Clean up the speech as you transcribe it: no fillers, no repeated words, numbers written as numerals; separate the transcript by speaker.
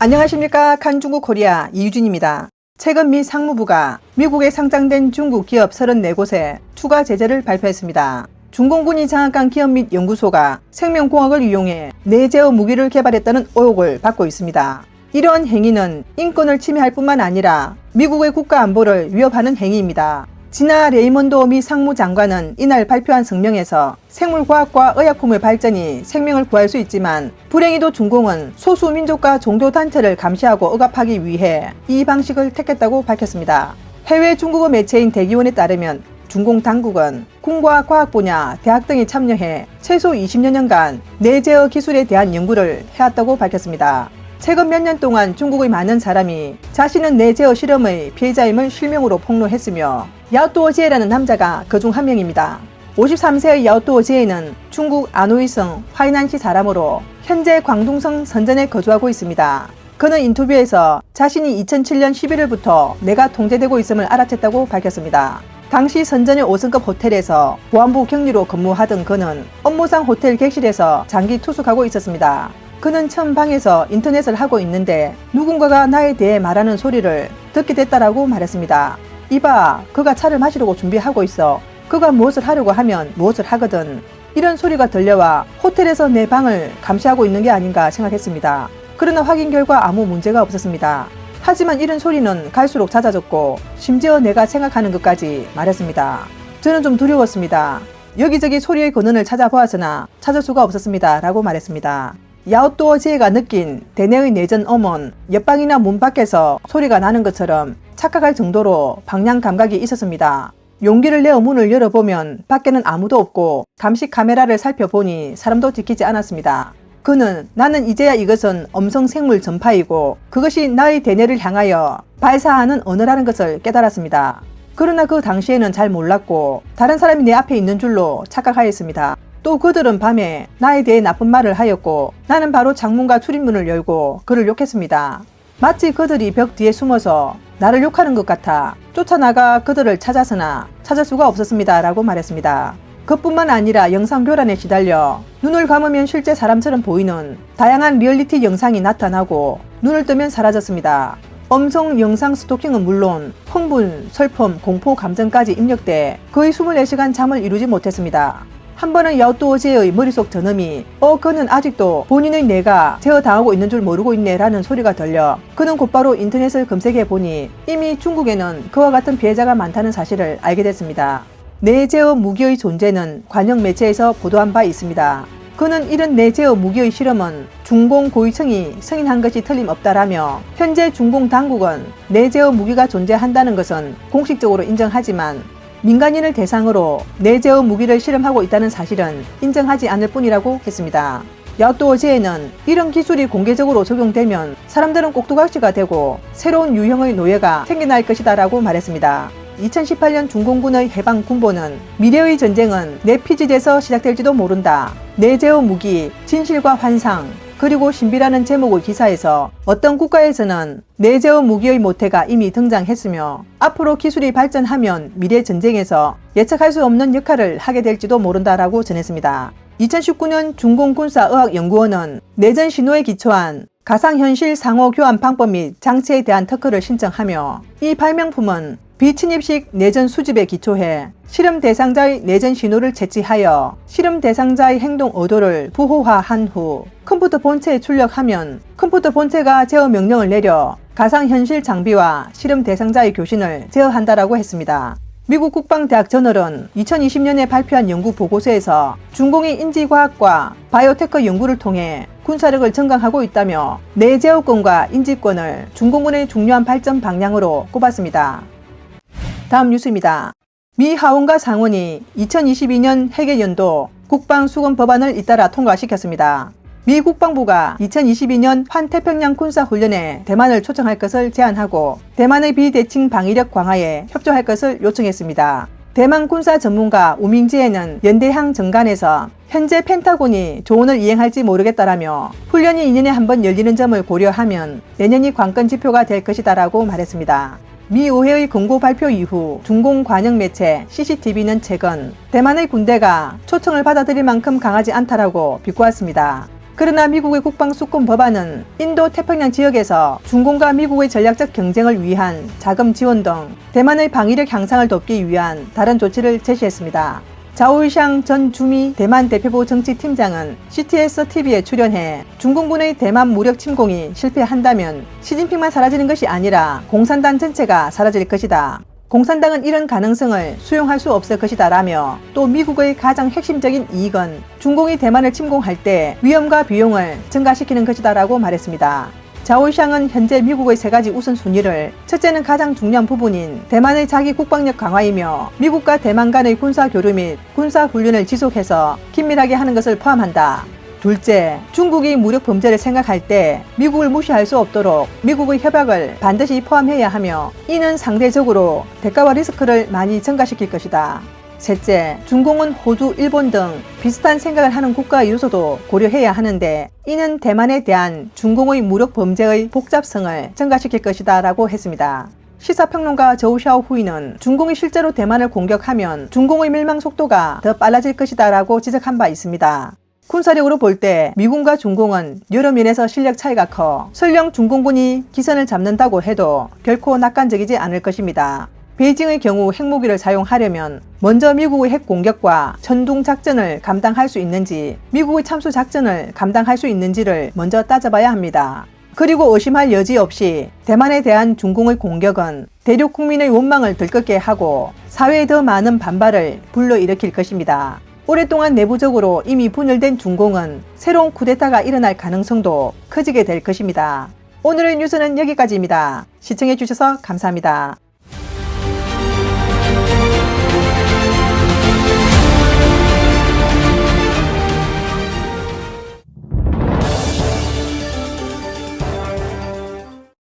Speaker 1: 안녕하십니까. 칸중국 코리아 이유진입니다. 최근 미 상무부가 미국에 상장된 중국 기업 34곳에 추가 제재를 발표했습니다. 중공군이 장악한 기업 및 연구소가 생명공학을 이용해 뇌제어 무기를 개발했다는 의혹을 받고 있습니다. 이러한 행위는 인권을 침해할 뿐만 아니라 미국의 국가 안보를 위협하는 행위입니다. 지나 레이먼도 미 상무장관은 이날 발표한 성명에서 생물과학과 의약품의 발전이 생명을 구할 수 있지만 불행히도 중공은 소수 민족과 종교 단체를 감시하고 억압하기 위해 이 방식을 택했다고 밝혔습니다. 해외 중국어 매체인 대기원에 따르면 중공 당국은 군과 과학 분야, 대학 등이 참여해 최소 20여 년간 뇌제어 기술에 대한 연구를 해왔다고 밝혔습니다. 최근 몇 년 동안 중국의 많은 사람이 자신은 뇌제어 실험의 피해자임을 실명으로 폭로했으며 야오뚜오지에라는 남자가 그 중 한 명입니다. 53세의 야오뚜오지에는 중국 아노이성 화이난시 사람으로 현재 광둥성 선전에 거주하고 있습니다. 그는 인터뷰에서 자신이 2007년 11월부터 뇌가 통제되고 있음을 알아챘다고 밝혔습니다. 당시 선전의 5성급 호텔에서 보안부 격리로 근무하던 그는 업무상 호텔 객실에서 장기 투숙하고 있었습니다. 그는 처음 방에서 인터넷을 하고 있는데 누군가가 나에 대해 말하는 소리를 듣게 됐다라고 말했습니다. 이봐, 그가 차를 마시려고 준비하고 있어. 그가 무엇을 하려고 하면 무엇을 하거든. 이런 소리가 들려와 호텔에서 내 방을 감시하고 있는 게 아닌가 생각했습니다. 그러나 확인 결과 아무 문제가 없었습니다. 하지만 이런 소리는 갈수록 잦아졌고 심지어 내가 생각하는 것까지 말했습니다. 저는 좀 두려웠습니다. 여기저기 소리의 근원을 찾아보았으나 찾을 수가 없었습니다. 라고 말했습니다. 야오뚜오지에가 느낀 대뇌의 내전 엄은 옆방이나 문 밖에서 소리가 나는 것처럼 착각할 정도로 방향 감각이 있었습니다. 용기를 내어 문을 열어보면 밖에는 아무도 없고 감시 카메라를 살펴보니 사람도 지키지 않았습니다. 그는 나는 이제야 이것은 엄성 생물 전파이고 그것이 나의 대뇌를 향하여 발사하는 언어라는 것을 깨달았습니다. 그러나 그 당시에는 잘 몰랐고 다른 사람이 내 앞에 있는 줄로 착각하였습니다. 또 그들은 밤에 나에 대해 나쁜 말을 하였고 나는 바로 창문과 출입문을 열고 그를 욕했습니다. 마치 그들이 벽 뒤에 숨어서 나를 욕하는 것 같아 쫓아나가 그들을 찾았으나 찾을 수가 없었습니다. 라고 말했습니다. 그뿐만 아니라 영상 교란에 시달려 눈을 감으면 실제 사람처럼 보이는 다양한 리얼리티 영상이 나타나고 눈을 뜨면 사라졌습니다. 엄성 영상 스토킹은 물론 흥분, 슬픔, 공포 감정까지 입력돼 거의 24시간 잠을 이루지 못했습니다. 한 번은 야오뚜오지에의 머릿속 전음이 그는 아직도 본인의 뇌가 제어당하고 있는 줄 모르고 있네 라는 소리가 들려 그는 곧바로 인터넷을 검색해보니 이미 중국에는 그와 같은 피해자가 많다는 사실을 알게 됐습니다. 뇌제어 무기의 존재는 관영 매체에서 보도한 바 있습니다. 그는 이런 뇌제어 무기의 실험은 중공 고위층이 승인한 것이 틀림없다라며 현재 중공 당국은 뇌제어 무기가 존재한다는 것은 공식적으로 인정하지만 민간인을 대상으로 뇌제어 무기를 실험하고 있다는 사실은 인정하지 않을 뿐이라고 했습니다. 야오뚜오지에는 이런 기술이 공개적으로 적용되면 사람들은 꼭두각시가 되고 새로운 유형의 노예가 생겨날 것이다 라고 말했습니다. 2018년 중공군의 해방군보는 미래의 전쟁은 뇌피질에서 시작될지도 모른다. 뇌제어 무기, 진실과 환상, 그리고 신비라는 제목의 기사에서 어떤 국가에서는 뇌제어 무기의 모태가 이미 등장했으며 앞으로 기술이 발전하면 미래 전쟁에서 예측할 수 없는 역할을 하게 될지도 모른다라고 전했습니다. 2019년 중공군사의학연구원은 내전 신호에 기초한 가상현실 상호 교환 방법 및 장치에 대한 특허를 신청하며 이 발명품은 비침입식 내전 수집에 기초해 실험 대상자의 내전 신호를 채취하여 실험 대상자의 행동 의도를 부호화한 후 컴퓨터 본체에 출력하면 컴퓨터 본체가 제어 명령을 내려 가상현실 장비와 실험 대상자의 교신을 제어한다라고 했습니다. 미국 국방대학 저널은 2020년에 발표한 연구 보고서에서 중공이 인지과학과 바이오테크 연구를 통해 군사력을 증강하고 있다며 뇌제어권과 인지권을 중공군의 중요한 발전 방향으로 꼽았습니다. 다음 뉴스입니다. 미 하원과 상원이 2022년 회계연도 국방수건 법안을 잇따라 통과시켰습니다. 미 국방부가 2022년 환태평양 군사훈련에 대만을 초청할 것을 제안하고 대만의 비대칭 방위력 강화에 협조할 것을 요청했습니다. 대만 군사 전문가 우밍지에는 연대항 정관에서 현재 펜타곤이 조언을 이행할지 모르겠다라며 훈련이 2년에 한 번 열리는 점을 고려하면 내년이 관건 지표가 될 것이다라고 말했습니다. 미 의회의 권고 발표 이후 중공 관영 매체 CCTV는 최근 대만의 군대가 초청을 받아들일 만큼 강하지 않다라고 비꼬았습니다. 그러나 미국의 국방수권 법안은 인도 태평양 지역에서 중공과 미국의 전략적 경쟁을 위한 자금 지원 등 대만의 방위력 향상을 돕기 위한 다른 조치를 제시했습니다. 자오이샹 전 주미 대만 대표부 정치팀장은 CTS TV에 출연해 중공군의 대만 무력 침공이 실패한다면 시진핑만 사라지는 것이 아니라 공산당 전체가 사라질 것이다. 공산당은 이런 가능성을 수용할 수 없을 것이다 라며 또 미국의 가장 핵심적인 이익은 중공이 대만을 침공할 때 위험과 비용을 증가시키는 것이다 라고 말했습니다. 자오이샹은 현재 미국의 세 가지 우선순위를 첫째는 가장 중요한 부분인 대만의 자기 국방력 강화이며 미국과 대만 간의 군사 교류 및 군사 훈련을 지속해서 긴밀하게 하는 것을 포함한다. 둘째, 중국이 무력 범죄를 생각할 때 미국을 무시할 수 없도록 미국의 협약을 반드시 포함해야 하며 이는 상대적으로 대가와 리스크를 많이 증가시킬 것이다. 셋째, 중공은 호주, 일본 등 비슷한 생각을 하는 국가 요소도 고려해야 하는데 이는 대만에 대한 중공의 무력 범죄의 복잡성을 증가시킬 것이다 라고 했습니다. 시사평론가 저우샤오후이는 중공이 실제로 대만을 공격하면 중공의 멸망 속도가 더 빨라질 것이다 라고 지적한 바 있습니다. 군사력으로 볼 때 미군과 중공은 여러 면에서 실력 차이가 커 설령 중공군이 기선을 잡는다고 해도 결코 낙관적이지 않을 것입니다. 베이징의 경우 핵무기를 사용하려면 먼저 미국의 핵 공격과 천둥 작전을 감당할 수 있는지 미국의 참수 작전을 감당할 수 있는지를 먼저 따져봐야 합니다. 그리고 의심할 여지 없이 대만에 대한 중공의 공격은 대륙 국민의 원망을 들끓게 하고 사회에 더 많은 반발을 불러일으킬 것입니다. 오랫동안 내부적으로 이미 분열된 중공은 새로운 쿠데타가 일어날 가능성도 커지게 될 것입니다. 오늘의 뉴스는 여기까지입니다. 시청해주셔서 감사합니다.